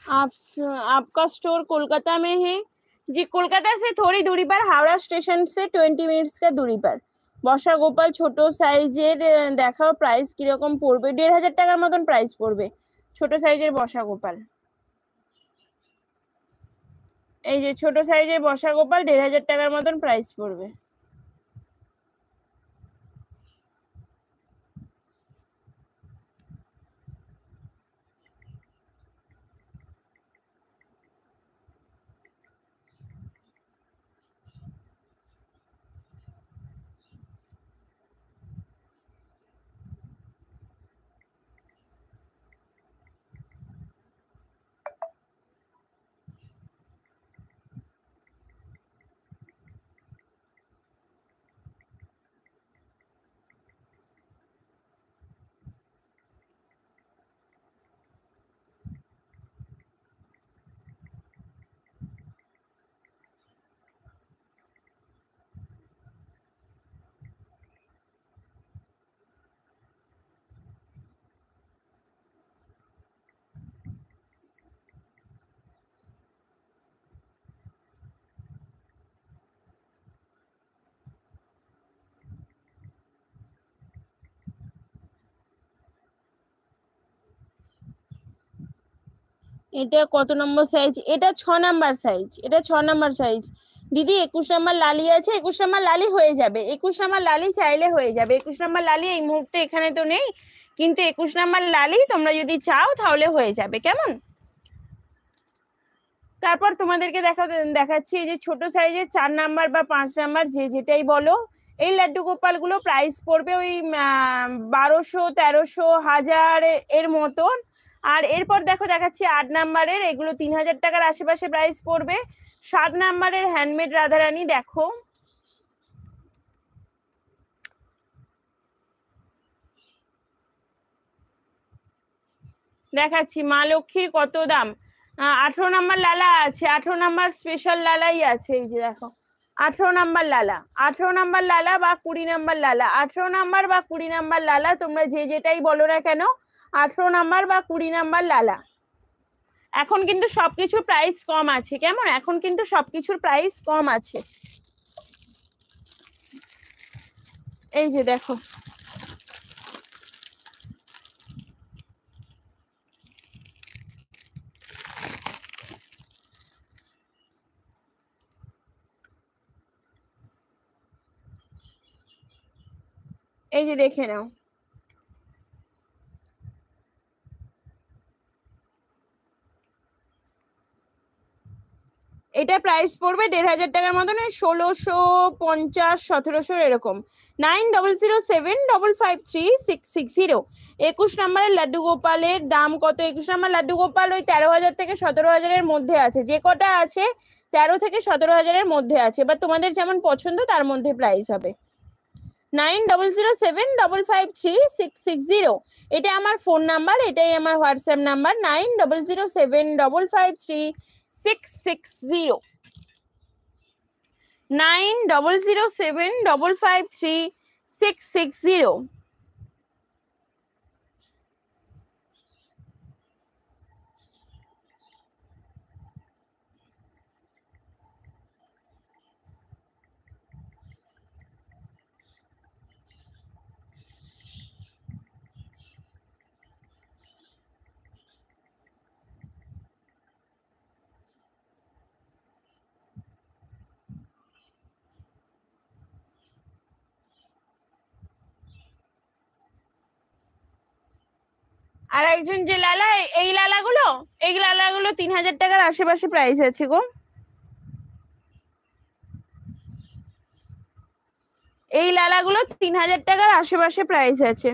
आप आपका स्टोर कोलकाता में है जी? कोलकाता से थोड़ी दूरी पर, हावड़ा स्टेशन से 20 मिनट्स का दूरी पर। বসা গোপাল ছোট সাইজের, দেখাও প্রাইস কিরকম পড়বে। 1500 টাকার মতন প্রাইস পড়বে ছোট সাইজের বসা গোপাল। এই যে ছোট সাইজের বসা গোপাল 1500 টাকার মতন প্রাইস পড়বে। এটা কত নম্বর সাইজ? এটা 6 নাম্বার সাইজ, এটা 6 নাম্বার সাইজ দিদি। 21 নাম্বার লালি আছে, 21 নাম্বার লালি হয়ে যাবে, 21 নাম্বার লালি চাইলে হয়ে যাবে। 21 নাম্বার লালি এই মুহূর্তে এখানে তো নেই, কিন্তু 21 নাম্বার লালি তোমরা যদি চাও তাহলে হয়ে যাবে, কেমন? তারপর তোমাদেরকে দেখাচ্ছি এই যে ছোট সাইজের 4 নাম্বার বা 5 নাম্বার, যে যেটাই বলো। এই লাড্ডু গোপাল গুলো প্রাইস পড়বে ওই 1200, 1300, 1000 এর মতন। আর এরপর দেখাচ্ছি 8 নাম্বারের, এগুলো 3000 টাকার আশেপাশে প্রাইস পড়বে। 7 নাম্বারের হ্যান্ডমেড রাধারানী দেখো, দেখাচ্ছি মা লক্ষ্মীর কত দাম। 18 নাম্বার লালা আছে, 18 নাম্বার স্পেশাল লালাই আছে, এই যে দেখো 18 নাম্বার লালা, 18 নাম্বার লালা বা 20 নাম্বার লালা, 18 নাম্বার বা 20 নাম্বার লালা, তোমরা যে যেটাই বলো না কেন, 18 নাম্বার বা 20 নাম্বার লালা। এখন কিন্তু সবকিছুর প্রাইস কম আছে, কেমন? এখন কিন্তু সবকিছুর প্রাইস কম আছে। এই যে দেখো, এই যে দেখে নাও, এটা প্রাইস পড়বে 1500 টাকার মতন, 1650, 1700 এরকম। 9007553660। 21 নম্বরের লাড্ডু গোপালের দাম কত? 21 নম্বর লাড্ডু গোপাল ওই 13,000 থেকে 17,000 মধ্যে আছে, যে কটা আছে 13 থেকে 17,000 মধ্যে আছে। এবার তোমাদের যেমন পছন্দ তার মধ্যে প্রাইস হবে। 9007553660, এটা আমার ফোন নাম্বার, এটাই আমার হোয়াটসঅ্যাপ নাম্বার, 9007553660, 9007553660। আর একজন যে লালা, এই লালাগুলো, 3000 টাকার আশেপাশে প্রাইস আছে গো। এই লালাগুলো 3000 টাকার আশেপাশে প্রাইস আছে।